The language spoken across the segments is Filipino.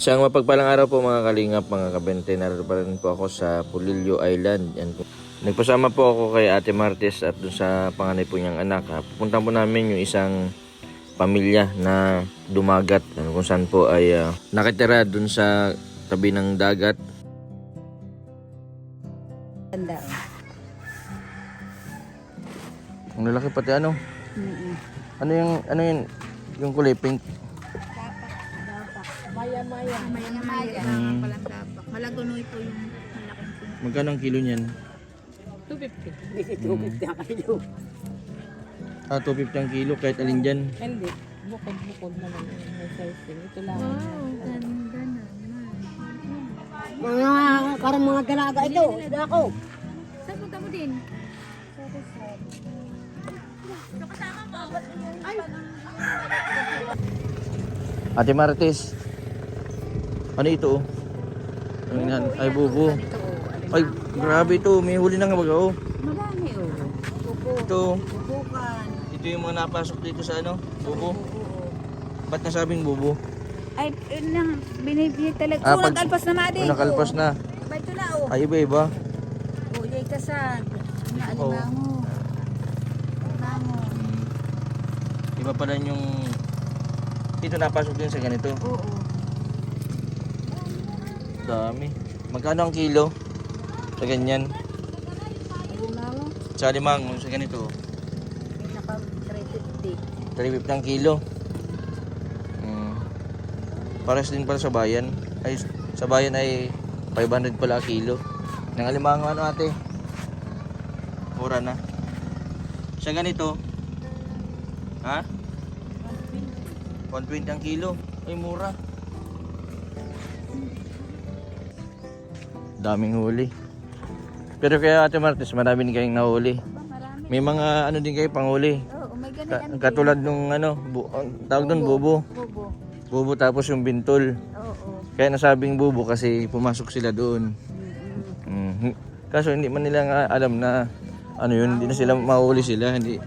Isang mapagpalang araw po mga kalingap, mga kabente. Narito pa rin po ako sa Pulilio Island. Yan po. Nagpasama po ako kay Ate Martes at dun sa panganay po niyang anak. Pupunta po namin yung isang pamilya na dumagat kung saan po ay nakitira dun sa tabi ng dagat. Ganda. Ang lalaki pati ano? Ano yung kulay pink? Maya-maya. Palang dapak. Malagonoy po yung malaking po. Magkano ang kilo niyan? 250. 250 ang kilo. 250 ang kilo kahit alin dyan. Hindi. Bukod naman yung may sizing. Ito lang. Wow, ganda naman. Parang mga dalaga ito. Isda ako. Saan punta mo din? Ate Martes, ano ito? Ano yan? Ay, bubo. Ay, grabe ito. May huli na nga baga, oh. Marami Buko. Ito. Bubukan. Ito yung mga napasok dito sa ano? Bubo. Ba't nasabing bubo? Ay, yun lang. Binibigay talaga. Pag- Nagkalpas na madi. Nakalpas na. Iba ito na, oh. Ay, iba-iba. Yay kasag. Oo. Alimango. Alimango. Iba pala yung... Ito napasok din sa ganito. Oo. Dami. Magkano ang kilo? Sa ganyan. Alimango. Sa limang, sa ganito. Naka 350. 350 ang kilo. Pares din pala sa bayan. Ay, sa bayan ay 500 pala ang kilo. Nang alimango ano ate? Mura na. Sa ganito. Ha? 120 ang kilo. Ay mura. Daming huli. Pero kaya Ate Martes, marami din kayong nahuli. Marami. May mga ano din kayo panghuli. Oo, may ganyan. Katulad nung ano, ang tawag doon bubo. Bobo. Bubo tapos yung bintol. Oo. Kaya nasabing bubo kasi pumasok sila doon. Kaso hindi man nila nga alam na ano yun, hindi na sila mahuli sila, hindi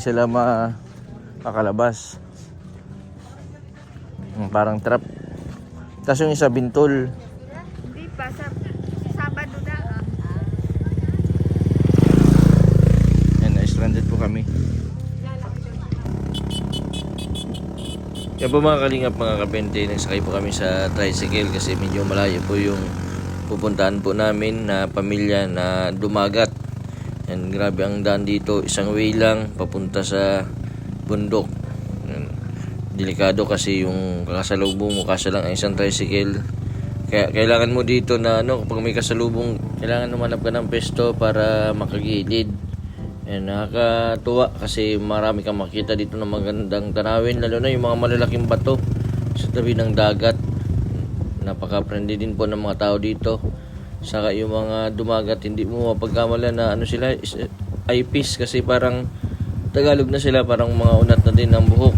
sila makakalabas. Parang trap. Tapos yung isa bintol. Hindi pa. Sabado na. Yan, na-stranded po kami. Yan po mga kalingap, mga kabente, nagsakay po kami sa tricycle kasi medyo malayo po yung pupuntahan po namin na pamilya na dumagat. Yan, grabe ang daan dito, isang way lang papunta sa bundok. Yan, delikado kasi yung kakasalubong mo kasi lang ang isang tricycle. Kaya kailangan mo dito na ano, kapag may kasalubong, kailangan humanap ka ng pesto para makagilid. Yan, nakakatuwa kasi marami kang makita dito ng magandang tanawin, lalo na yung mga malalaking bato sa tabi ng dagat. Napaka-friendly din po ng mga tao dito. Saka yung mga dumagat, hindi mo mapagkamala na ano sila, eyepiece kasi parang Tagalog na sila, parang mga unat na din ng buhok.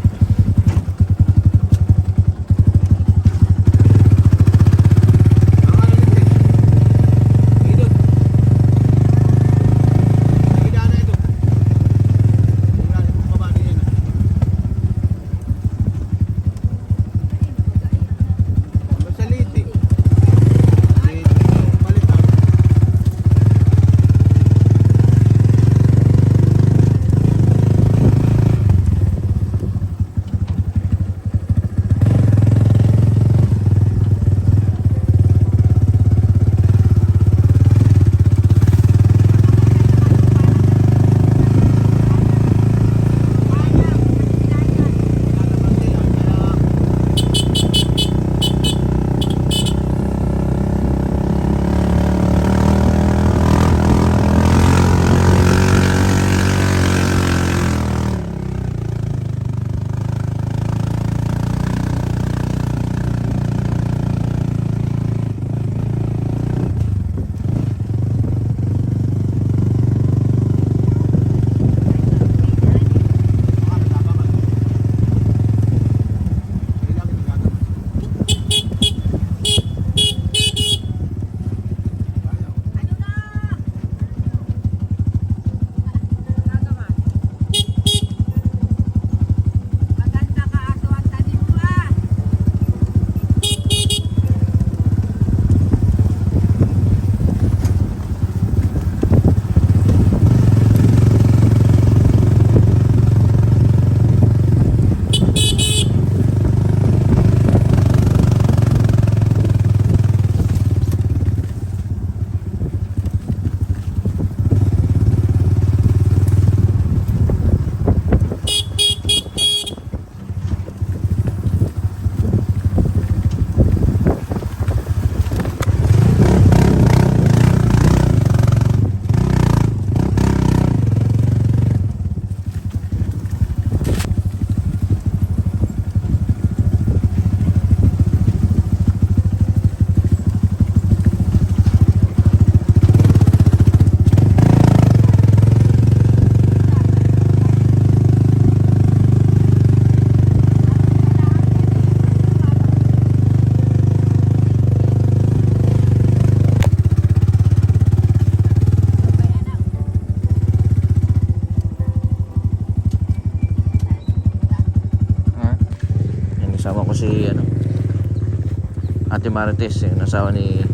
Marites, yung asawa ni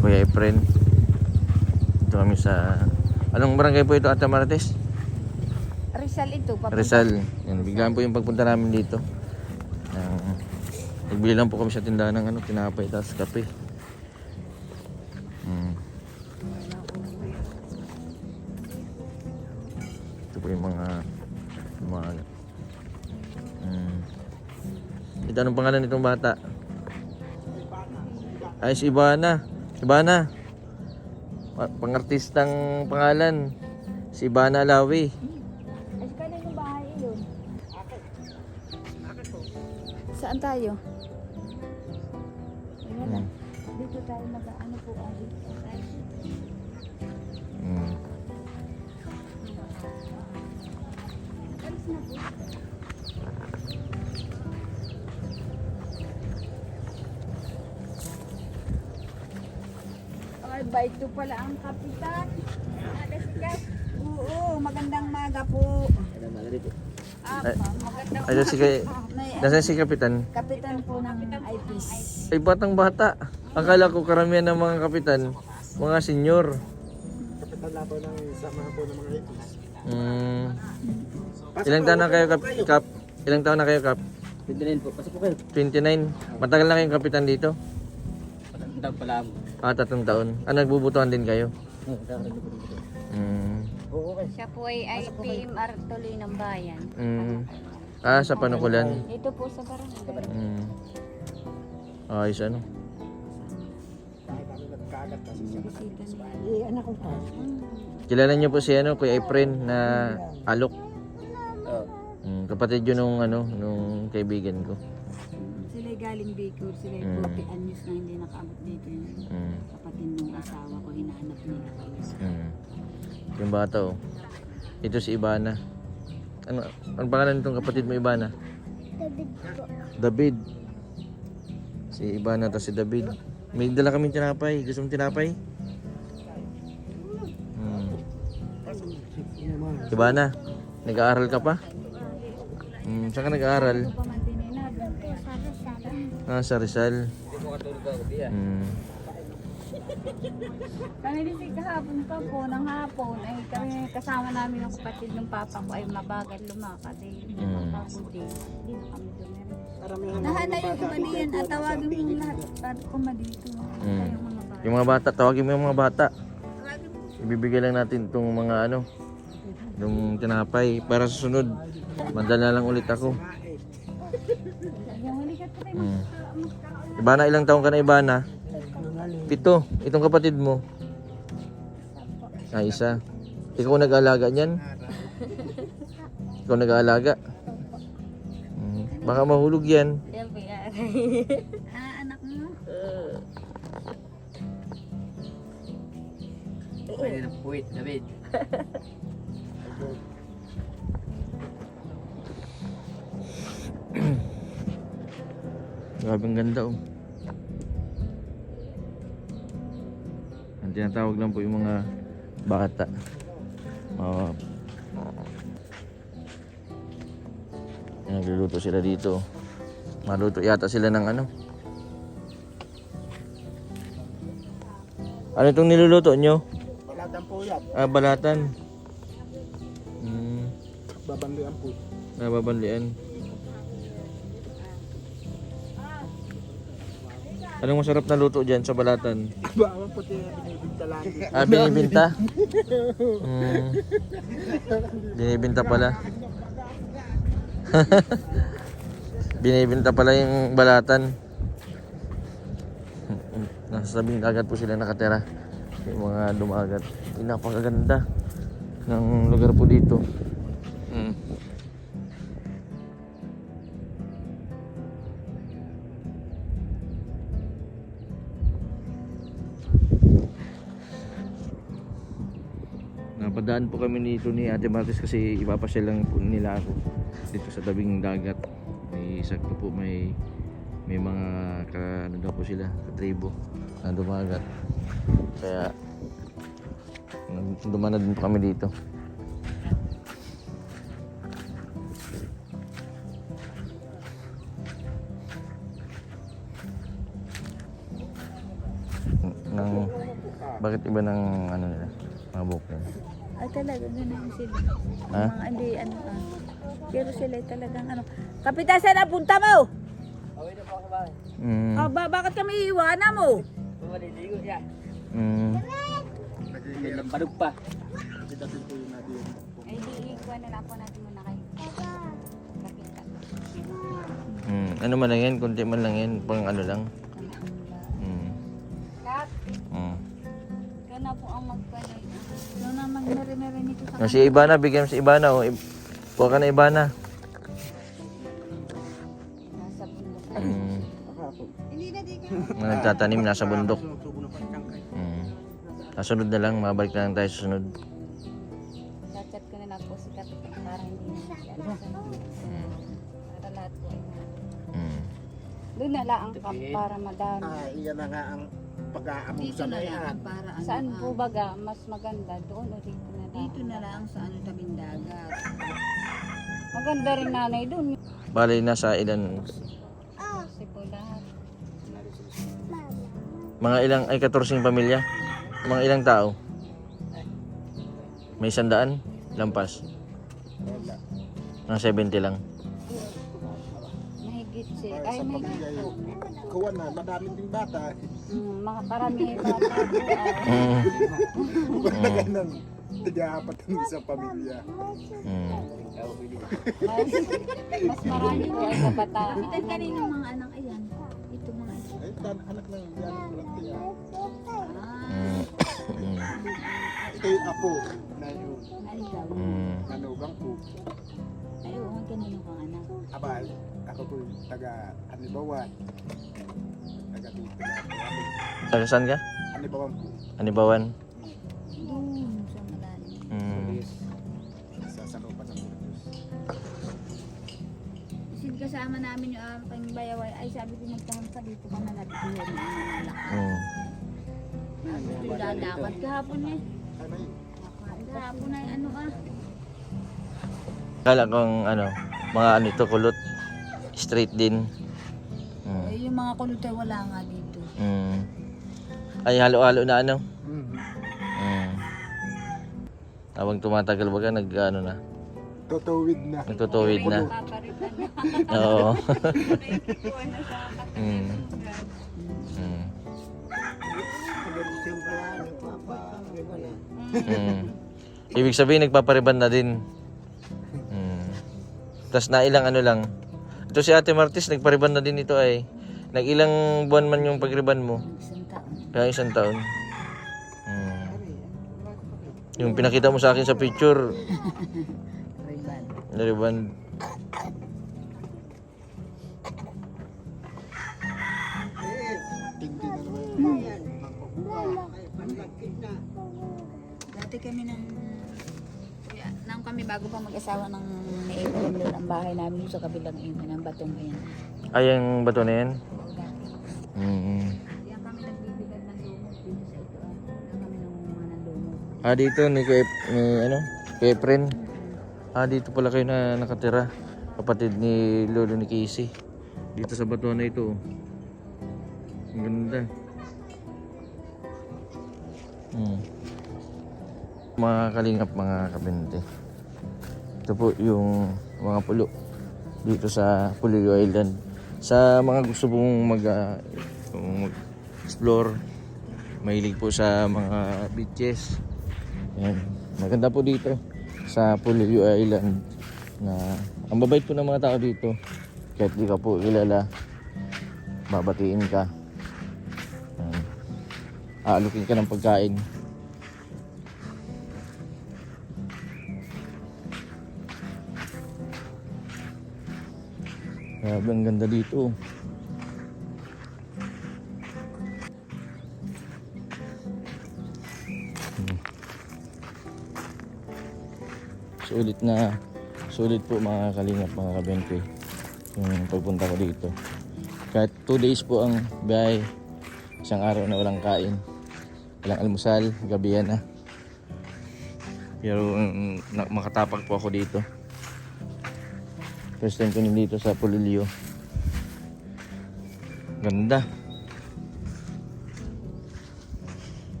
Kuya Efren. Ito kami sa... Anong barangay po ito, Ate Marites? Rizal ito. Papunta. Rizal. Yan, biglaan po yung pagpunta namin dito. Nagbili lang po kami sa tindahan ng ano, tinapay tapos kape. Ito po yung mga ito, anong pangalan nitong bata? Ay, si Ibana. Ibana. Pangartistang pangalan. Si Ibana Alawi. Ay, kaya yung bahay yun. Saan tayo? Ay, wala. Dito tayo mag-ano po. Dito tayo. Alis na po. Ay, bait ko pala ang kapitan. Alas ka. Oo, magandang maga po. Magandang Ay, si kay... Nasaan si Kapitan? kapitan po ng IPs. Ay, batang bata. Akala ko karamihan ng mga kapitan, mga senior. Kapitan na po ng samahan po ng mga ipis. Ilang taon na kayo, Kap? Ilang taon na kayo, Kap? 29 po. Pasok po kayo. 29. Matagal na kayong kapitan dito? Patandang pala mo. 3 taon. Nagbubutuhan din kayo? Oo, okay. Siya po ay IPMR tuloy ng bayan. Sa Panukulan. Dito po sa barangay. Ayos ano? Bakit kami nagkagat kasi siya. Bisita niya. Anak ko to. Kilala niyo po si Kuya Efren na Alok. Kapatid yun nung kaibigan ko. Sila galing Bicol. Sila 40 anyos na hindi nakaabot dito. Kapatid ng asawa ko, hinahanap nila kayo. Yung bata oh. Ito si Ibana. Ano pangalan nitong kapatid mo, Ibana? David po. David. Si Ibana to si David. May dala kaming tinapay. Gusto mong tinapay? Ibana, nag-aaral ka pa? Saan ka nag-aaral? Pamantinin na doon po. Sa Rizal. Kami din kahapon pa po, ng hapon, ay kami kasama namin ng kapatid ng papa ko ay mabagal lumakad eh. Pagod eh. Hindi na kami doon. Nahanay yung kumaliyan at tawagin mo yung lahat at kumadito. Yung mga bata. Yung mga bata, tawagin mo yung mga bata. Ibibigay lang natin itong mga yung tinapay para sa sunod. Madala lang ulit ako. Yung halikat ko tayo. Ibana, ilang taon ka na, Ibana? 7. Itong kapatid mo? Isa. Ikaw nag-aalaga niyan? Ikaw nag-aalaga? Baka mahulog yan. Anak mo? Pwede na puwit, David. Grabe ang ganda oh. Ang tinatawag lang po yung mga bata. Nagluluto sila dito. Maluto yata sila ng ano. Ano itong niluluto nyo? Balatan po yan. Balatan. Babanlian po. Nababanlian. Anong masarap na luto dyan sa balatan? Bawang puti na binibinta lagi. Binibinta? Binibinta pala. Binibinta pala yung balatan. Nasa tabing dagat po sila nakatira. Yung mga dumagat. Napakaganda ng lugar po dito. Napadaan po kami dito ni Ate Martes kasi ipapasyal lang po nila ako dito sa tabing dagat. May sakto po may mga ano daw po sila, katribo na dumagat. Kaya dumana din po kami dito. ng bakit iba ng ano nila, mga buhok nila? Ay talaga, ganun sila. Ha? Mga hindi, pero sila ay talagang Kapitan, saan ang punta mo? Mm. Bakit kami iiwanan mo? Mm. Lambarog pa. Kasi dati po yung natin. Ay, iiwan na lang po natin muna kayo. Kapitan. Mm. Ano man lang yan, kunti man lang yan, pang ano lang. Mm. Kat, Mm. ikaw na po ang magpanay. Ikaw na magmeri-meri nito sa Si Ibana, bigyan mo si Ibana. Oh. Kuha ka na Ibana. nasa bundok. Mm. Hindi na di ka. Mga nagtatanim nasa bundok. Subo na pagkangkay. Mm. Kasunod na lang, mabalik na lang tayo sa sunod. Chat ko na lang po si Kapitan para hindi na siya. Para lahat po ay Mm. doon na lang ang camp para madami. Iyan na nga ang pag-aamong Dito sa na lang mayan. para Saan po baga mas maganda? Doon o dito na lang? Dito na lang sa tabing dagat. Maganda rin nanay doon. Bali, nasa ilan, Kasi po lahat. mga ilang, ay 14 pamilya? Mga ilang tao? May 100? Lampas? Mga 70 lang. Mahigit si. Sa Ay, mahigit pamilya po. yun. Kawan na, madaming ding bata. Mga karamihan bata po. Mm. Kumbaga nang tiga-apat ng isang pamilya. Mm. Mas marami po ay kabataan. Kapitan, kanino mga anak ayan? Ito mga anak. Ay, anak lang, yan ang lang tiya. Mm. Mm. Ito yung apo na yun. Ay, ikaw. Mm. Manugang po. Ay, oo, kanino kang anak? Abay, ako po yung taga-Anibawan. Taga dito na ako. Taga saan ka? Anibawan po. Anibawan? Doon, sa malalim. Mm. Sa sakupan ng Burgos. Sin kasama namin yung aking bayaway. Ay, sabi ko magtahan ka dito ka na natin yung malaki. Mm. Gusto dadapat kahapon eh. Ano yun? Kahapon ay ano Kala kong ano, mga ano ito, kulot. Straight din. Mm. Eh, yung mga kulutay wala nga dito. Mm. Ay, halo-halo na ano? Mhm. Mm. Habang tumatagal baga, ano na, Tutuwid na. nagtutuwid na. Paparitan na. Oo. Naikuha na sa Mm. Mm. Mm. Ibig sabihin, nagpapariban na din. Mm. Tapos na ilang ano lang. Ito si Ate Martis, nagpariban na din ito ay. Nag-ilang buwan man yung pagriban mo? Isang taon. Kaya 1 taon. Mm. Yung pinakita mo sa akin sa picture, Riban. nariban. Hindi na naman yan. Dati kami nang kami bago pa mag-asawa ng neighbor doon ang bahay namin doon sa kabilang iyon ng batong iyon. Ay, ang bato na yan? Oo, dati. Mm. Kaya kami nagbibigay ng lumot dito sa ito. Kaya kami nangunguha ng lumot. Ah, dito ni ano? Kuya Efren. Ah, dito pala kayo na nakatira. Kapatid ni Lolo ni Casey. Dito sa bato na ito. Ang ganda. Hmm. Mga kalingap, mga kabente. Ito po yung mga pulo dito sa Pulilio Island. Sa mga gusto pong mag-explore, mahilig po sa mga beaches. Yan. Maganda po dito sa Pulilio Island na ang babait po ng mga tao dito. Kahit di ka po kilala, babatiin ka. Yan. Aalukin ka ng pagkain. Grabe, ang ganda dito. Sulit po mga kalingap, mga kabente, yung pagpunta ko dito. Kahit 2 days po ang biyahe, isang araw na walang kain, walang almusal, gabihan na. Pero makatapag po ako dito. First time ko dito sa Pulilio. Ganda.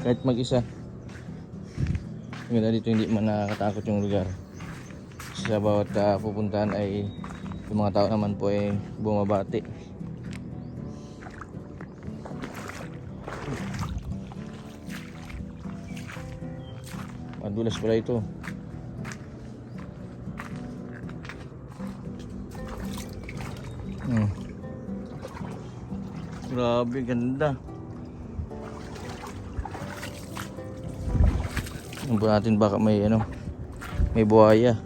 Kahit mag-isa. Maganda dito, hindi man nakakatakot yung lugar. Sa bawat pupuntahan ay yung mga tao naman po ay bumabati. Madulas pala ito. Grabe, ganda. Tingnan po natin baka may may buhaya.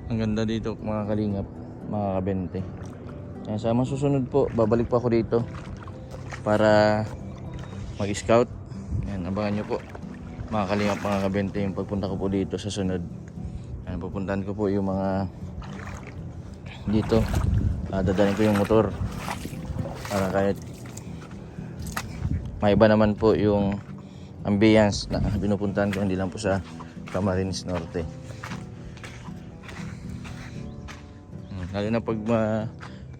Ang ganda dito mga kalingap, mga kabente. Kaya sa mga susunod po, babalik po ako dito para mag-scout. Yan, abangan nyo po mga kalingap, mga kabente, yung pagpunta ko po dito sa sunod. Yan, pupuntahan ko po yung mga dito. Dadalhin ko yung motor para kahit may iba naman po yung ambience na pinupuntahan ko, hindi lang po sa Camarines Norte. Lalo na pag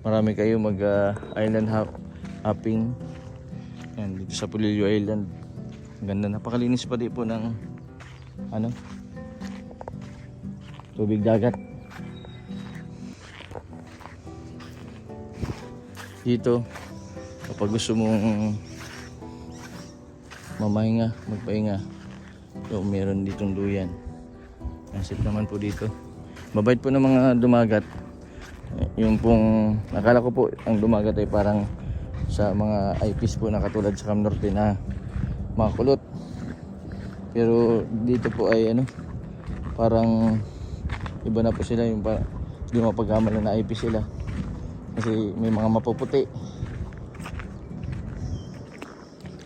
marami kayo mag island hopping. Yan, dito sa Pulilio Island. Ang ganda, napakalinis pa di po ng tubig dagat. Dito kapag gusto mong magpahinga, so meron ditong duyan. Nasip naman po dito. Mabait po ng mga dumagat. Yung pong akala ko po ang dumagat ay parang sa mga IPs po na katulad sa Cam Norte na mga kulot. Pero dito po ay parang iba na po sila, yung hindi mapagkamalan na IP sila. Kasi may mga mapuputi.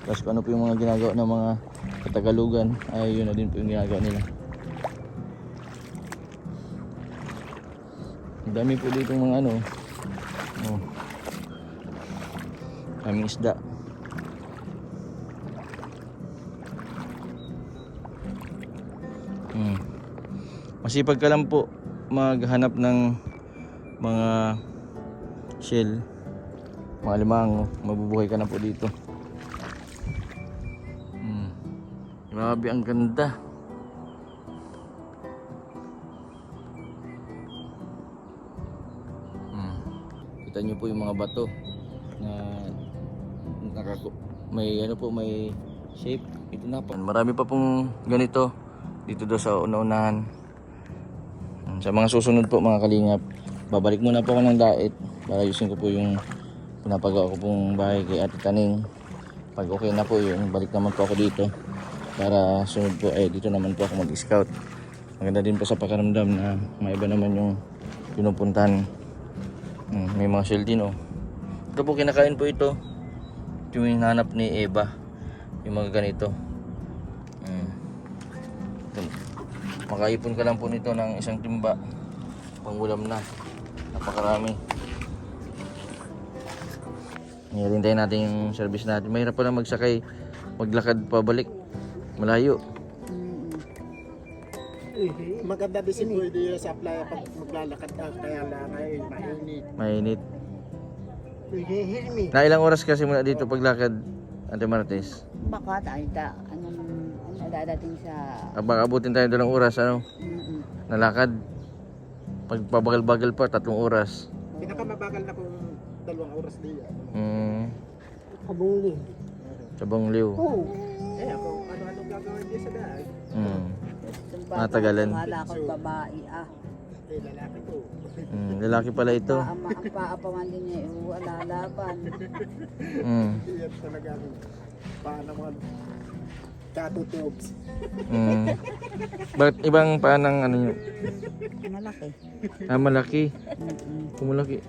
Tapos kung ano po yung mga ginagawa ng mga Katagalugan, ay yun na din po yung ginagawa nila. Ang dami po dito mga daming isda. Masipag ka lang po maghanap ng mga shell, mga limango, mabubuhay ka na po dito. Grabe, ang ganda. Kita nyo po yung mga bato na may may shape. Ito na po. Marami pa pong ganito dito daw sa una-unahan. Sa mga susunod po mga kalingap, babalik muna po ako ng Daet para ayusin ko po yung pinapagawa ko pong bahay kay Ate Taning. Pag okay na po yun, balik naman po ako dito para sunod po dito naman po ako mag-scout. Maganda din po sa pakiramdam na may iba naman yung pinupuntahan. May mga shell din Ito po, kinakain po ito. Ito yung hinahanap ni Eva, yung mga ganito. Makaipon ka lang po nito ng isang timba, pangulam na. Napakarami. Hintayin natin yung service natin. Mahirap pala magsakay, maglakad pabalik, malayo. Maganda din si Pwede sa playa pag maglalakad ka, kaya lang ay mainit. Mainit. Na ilang oras kasi mula dito paglakad, Ate Martes? Baka tayo dadating sa... Baka abutin tayo 2 oras, nalakad. Pag pabagal-bagal pa, 3 oras. Pinakamabagal na kung 2 oras din. Kabungli. Sa Bongliw. Ako, ano gagawin din sa daan? Matagalan. Malakot babae Lalaki to. Lalaki pala ito. Ang paapaman din niya, wala laban. Iyan talaga paano mga katutubs. Bakit ibang paanang yun? Malaki. Malaki. Kumalaki.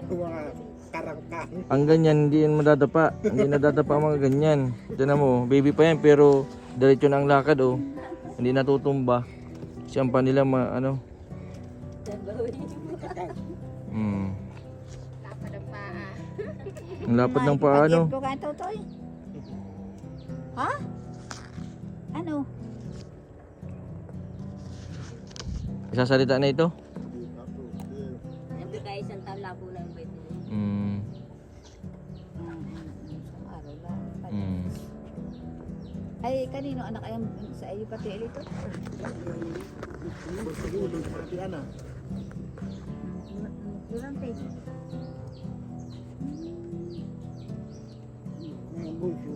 Kung mga karangkang. Ang ganyan, hindi yan madadapa. Hindi nadadapa ang mga ganyan. Tiyan mo, baby pa yan pero diretso na ang lakad Hindi natutumba. Kasi ang pa nila Lapad ang paa. Ang lapad ng paa Ito ka, Totoy? Ha? Ano? Isasalita na ito? Nandun tayo isang taon labo lang ba ito? Ay, kanino anak ay sa iyo pati ito? Pati ano? Ilang tayo? Yung bunso.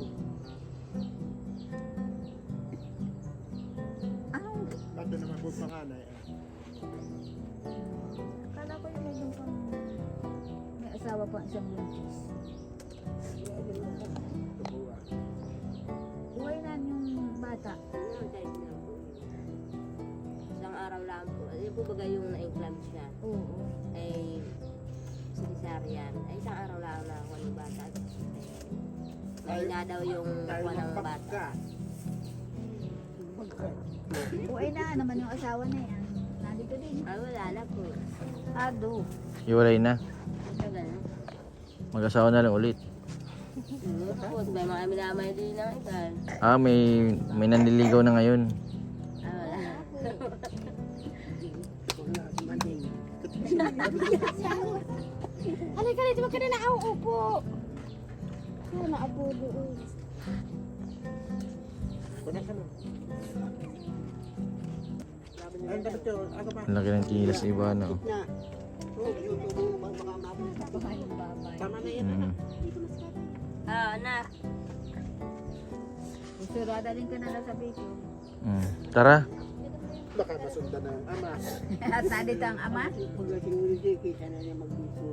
Anong? Bato naman po panganay. Akala ko yung medyo pang may asawa pang isang buntis. Buhay na yung bata. Isang araw lang po. Ano po baga yung na-eclampsia? Oo. Ay sinisaryan. Ay isang araw lang na ako ng bata. Mahina daw yung kuha ng bata. Buhay na naman yung asawa na yan. Nandito din. Ay wala na po. Ado. Hiwalay na. Ito ganun. Mag-asawa na lang ulit. Tapos may mga minamay din ng ikan. May nanliligaw na ngayon. Ah wala. Halika na, di ba ka na nakauupo? Kaya naapo doon. Ayun dapat yun. Ako pa. Ang laki ng kilos ni Ivana. Oh. Na. Tama na yan. Mm. Ah anak. Surada din ka na lang sa video. Tara. Baka masundan na ang ama. At nandito ang ama? Pagdating ulit dito, kita na niya magdito.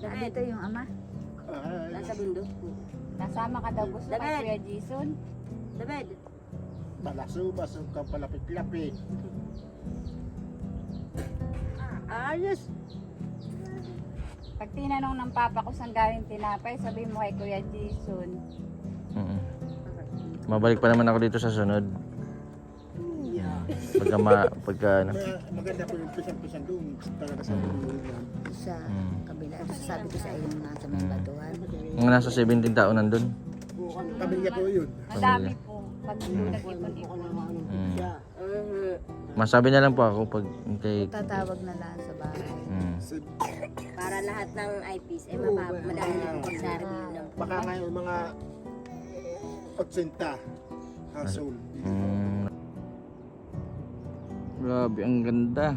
Nandito yung ama? Nasa bundok po. Nasama ka daw gusto kay David. Kuya Jason? David. Balaso ka palapit-lapit. Ayos. Pag tinanong ng papa ko saan galing tinapay, sabi mo kay Kuya Jason. Mm. Mabalik pa naman ako dito sa sunod. Pagka ano. Maganda po yung pisang-pisang doon. Talaga sa yan. Sa kabila. Sabi ko sa iyo nasa may batuhan. Mga nasa 17 taon nandun. Pamilya po yun. Madami po. Pag nag-ipon-ipon. Masabi na lang po ako pag kay Tatawag na lang sa bahay. Para lahat ng eyepiece ay madali yung pagsarili ng Baka ngayon mga 80 household. Grabe, ang ganda.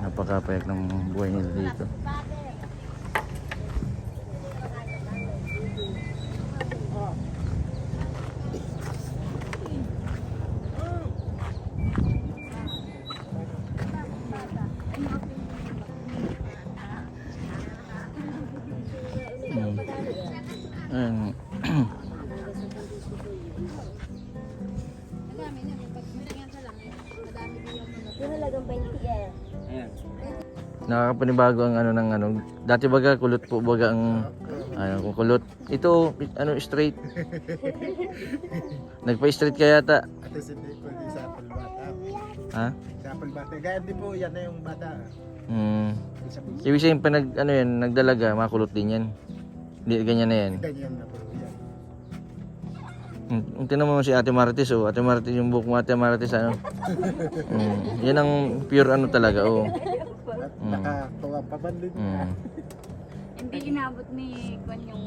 Napakapayak ng buhay nila dito. Ayun. yung halagang 20 eh. Nakakapanibago ang ano ng ano. Dati baga kulot po baga ang ano kung kulot. Ito ano straight. Nagpa-straight kaya yata. At least hindi po yung sa apple bata. Ha? Sa apple bata. Gaya din po yan na yung bata. Isa po. Ibig sabihin pa ano yan, nagdalaga, makulot din yan. Hindi ganyan na yan. Ganyan na po yan. Tingnan mo si Ate Marites, oh. Ate Marites, yung buhok mo Ate Marites, ano. Yan ang pure ano talaga, oh. At nakakawa pa ba din? Hindi inabot ni Kwan yung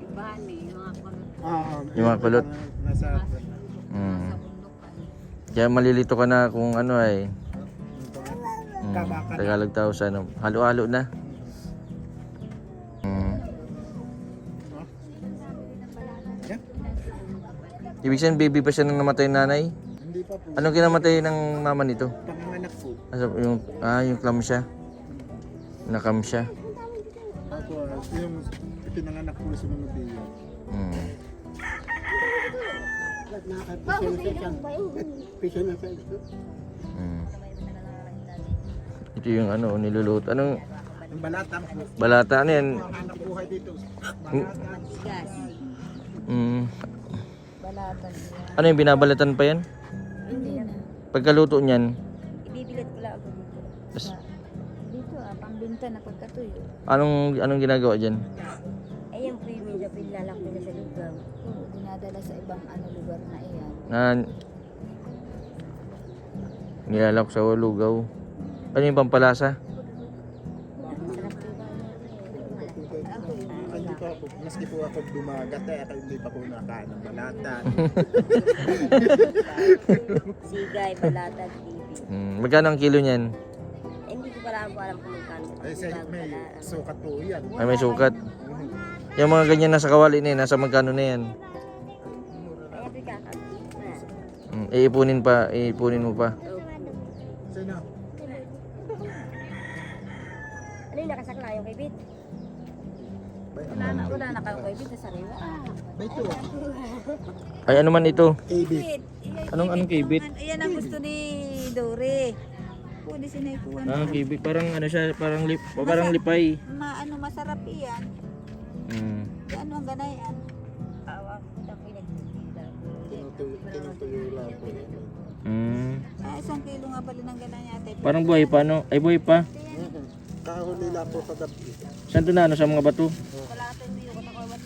ibahan eh, yung mga kulot. Yung mga kulot. Nasa Sa bundukan. Kaya malilito ka na kung ano ay. Kabakan. Tagalog tao sa ano, halo-halo na. Ibig sabihin baby pa siya nang namatay ng nanay? Hindi pa po. Anong kinamatay ng mama nito? Panganganak po. Yung clam siya. Nakam siya. Opo, yung pinanganak po sa mga biyo. Ito yung ano, niluluto. Anong Yung balata po. balata? Ano yan? Ang hanap buhay dito. Balata. Gas. Balatan niya. Ano yung binabalatan pa yan? Hindi na. Pagkaluto niyan, Ibibilat ko lang ako dito. Dito pambinta na pagkatuyo. anong ginagawa diyan? Ayan po yung minsan pinlalak nila sa lugar. Oo, dinadala sa ibang lugar na iyan. Na nilalak sa lugaw. Ano yung pampalasa? Hindi po ako, maski po ako dumagat ako hindi pa po nakain ng balatan. Sigay, balatag, bibi. Magkano ang kilo niyan? Eh, hindi ko pala alam kung magkano. Ay, may sukat po yan. Ay, may sukat. Yung mga ganyan nasa kawali na yan, nasa magkano na yan? Eh, ito kakabit na. Iipunin mo pa. Sino? Ano yung nakasakla yung kibit? Wala na kayo kayo dito sa riwa. Ito. Ay, ano man ito? KB. Anong kibit? Ayan ang gusto ni Dore. Pwede sinaykuhan. Kibit. Parang ano siya, parang lipay. Masarap iyan. Ano ang ganayan? Awak ko na pinagtitila. Tinutuyo lang po. Isang kilo nga pala ng ganayan ate. Parang buhay pa, no? Ay, buhay pa. Kahuli lang po kagabi. Saan to na? Ano, sa mga bato? Wala tayong biyo ko nakawat.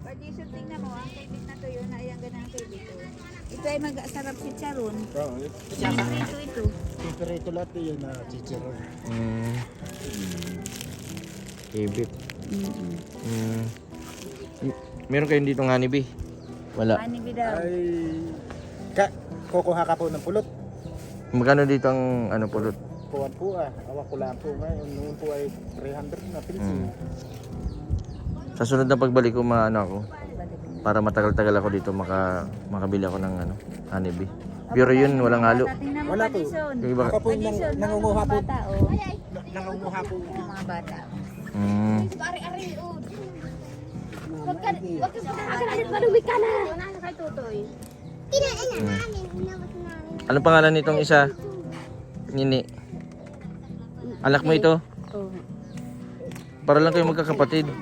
Pwede yung tingnan mo, ang kaibit na to yun, na ayan ganang kaibit. Ito ay mag-sarap si Charon. Oo. Ito. Piperito lahat yun na chichiron. Kibit. Meron kayong dito ng honeybee? Wala. Ani bidaw. Ay, kukuha ka po ng pulot. Magkano dito ang ano pulot? Kuwan po awak ko lang po ngayon. Noon po ay 300 na pinsi. Sa sunod na pagbalik ko, maano ako. Para matagal-tagal ako dito, makabili ako ng ano, honeybee. Pero yun, walang halo. Tingnan mo Wala pa po. Jason. Yung iba, Ako po nangunguha po. Bata oh. Nangunguha po. Mga bata. Wag ka sa maluwi ka na. Ano kay Tutoy? anong pangalan nitong isa? Nini. Anak mo ito? Para lang kayo magkakapatid. Yan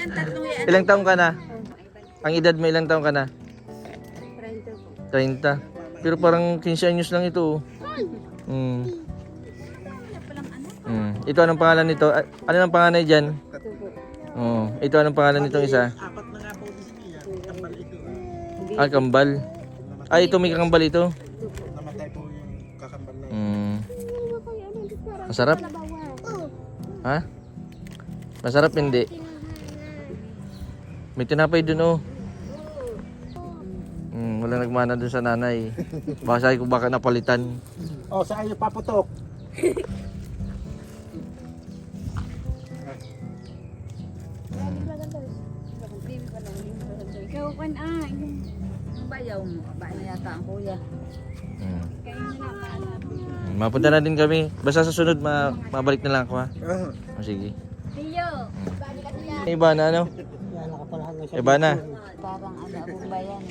tatlong yan. Ilang taong ka na? Ang edad mo, ilang taong ka na? 30. Pero parang 15 anyos lang ito. Ito anong pangalan nito? Ano ang panganay dyan? Ito anong pangalan nitong isa? Apat na nga po niya. Kambal ito. Kambal. Ito may kakambal ito. Namatay po yung kakambal na yun. Masarap? Ha? Masarap hindi? May tinapay dun oh. Wala nagmana dun sa nanay. Baka sabi ko baka napalitan. Oh, saan yung paputok? Ikaw kan Ang bayaw mo. Bayan yata ang kuya. kayo na na paano. Mapunta na din kami. Basta sa sunod mabalik na lang ako ha. Sige. Tiyo. Iba na ano? Iba na. Parang abong bayan.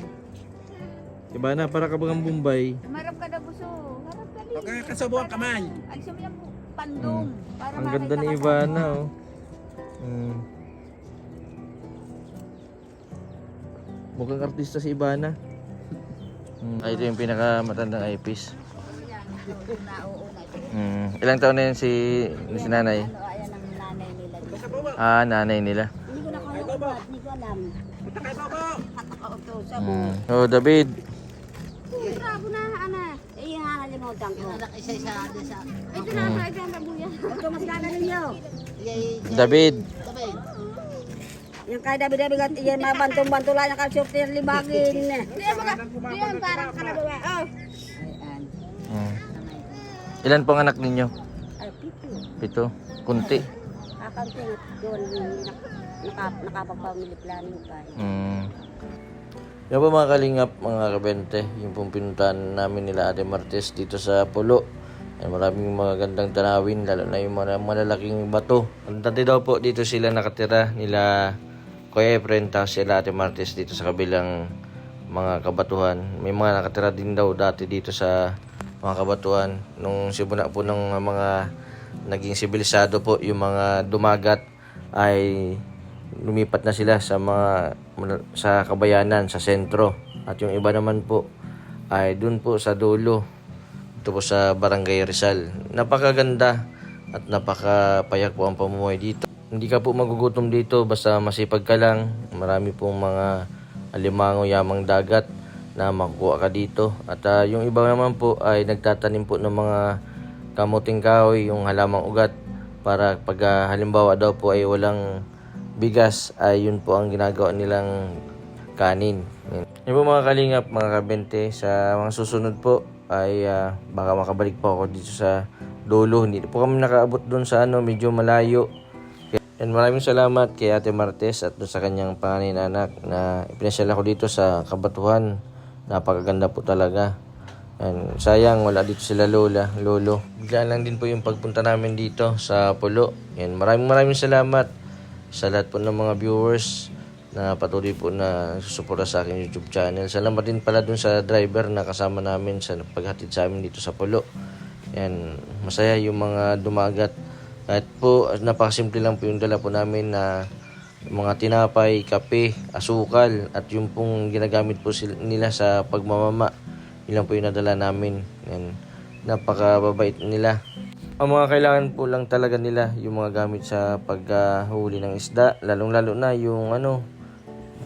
Iba na para ka bagang Bombay. Marap ka na buso. Marap ka din. Okay, kasubuan kamay. Alis mo yung pandong. Para Ang ganda ni makita ka Ivana oh. Mukhang artista si Ivana. Ito yung pinakamatandang eyepiece. Ilang taon na yun si nanay? Ano, ayan ang nanay nila. Nanay nila. Hindi ko na kaya hindi ko alam. Nakauto sa Oh, David. Bravo na, ana. Eh, yung nakalimutan ko. isa-isa sa Ito na, ito ang babuya. Ito, mas gana ninyo. David. Yung kay David gat iyan mabantong-banto lang yung kalsyop ng libagin. Diyan parang kanabawa. Oh. Ilan pong anak ninyo? Ay, pito. 7. Kunti. Kakanting doon nakapagpamili planning pa. Yan po mga kalingap, mga kabente, yung pong pinuntahan namin nila Ate Martes dito sa Pulo. Ay, maraming mga gandang tanawin, lalo na yung mga malalaking bato. Dati daw po dito sila nakatira, nila Kuya Efren, tapos sila Ate Martes dito sa kabilang mga kabatuhan. May mga nakatira din daw dati dito sa mga kabatuhan. Nung simula po ng mga naging sibilisado po, yung mga dumagat ay lumipat na sila sa kabayanan, sa sentro. At yung iba naman po ay dun po sa dulo, ito po sa Barangay Rizal. Napakaganda at napakapayak po ang pamumuhay dito. Hindi ka po magugutom dito basta masipag ka lang. Marami pong mga alimango, yamang dagat na makukuha ka dito. At yung iba naman po ay nagtatanim po ng mga kamuting kahoy, yung halamang ugat, para pag halimbawa daw po ay walang bigas, ay yun po ang ginagawa nilang kanin. Yan po mga kalingap, mga kabente, sa mga susunod po ay baka makabalik po ako dito sa dulo. Hindi po kami nakaabot doon sa medyo malayo. And maraming salamat kay Ate Martes at doon sa kanyang panganay na anak na ipinasyal ako dito sa Kabatuhan. Napakaganda po talaga. And sayang wala dito sila lolo. Biglaan lang din po yung pagpunta namin dito sa Pulo. And maraming salamat sa lahat po ng mga viewers na patuloy po na susuporta sa aking YouTube channel. Salamat din pala dun sa driver na kasama namin sa paghatid sa amin dito sa Pulo. And masaya yung mga dumagat. At po, napakasimple lang po yung dala po namin na mga tinapay, kape, asukal, at yung pong ginagamit po nila sa pagmamama. Yun lang po yung nadala namin. And napakababait nila. Ang mga kailangan po lang talaga nila, yung mga gamit sa paghuli ng isda, lalong-lalo na yung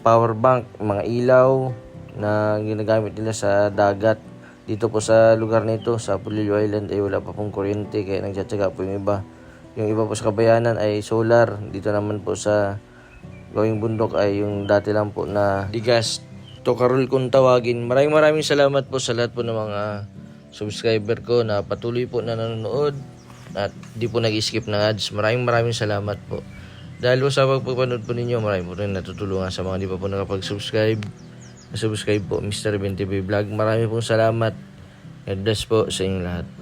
power bank, mga ilaw na ginagamit nila sa dagat. Dito po sa lugar nito, sa Pulilio Island, ay wala pa pong kuryente, kaya nagtsatsaga po yung iba. Yung iba po sa Kabayanan ay solar. Dito naman po sa Gawing Bundok ay yung dati lang po na digas. Tokarol kung tawagin. Maraming salamat po sa lahat po ng mga subscriber ko na patuloy po na nanonood at di po nag-skip ng ads. Maraming salamat po. Dahil po sa pagpapanood po ninyo, marami po rin natutulungan sa mga di pa po nakapag-subscribe. Subscribe po Mr. Ben TV Vlog. Marami pong salamat. God bless po sa inyong lahat.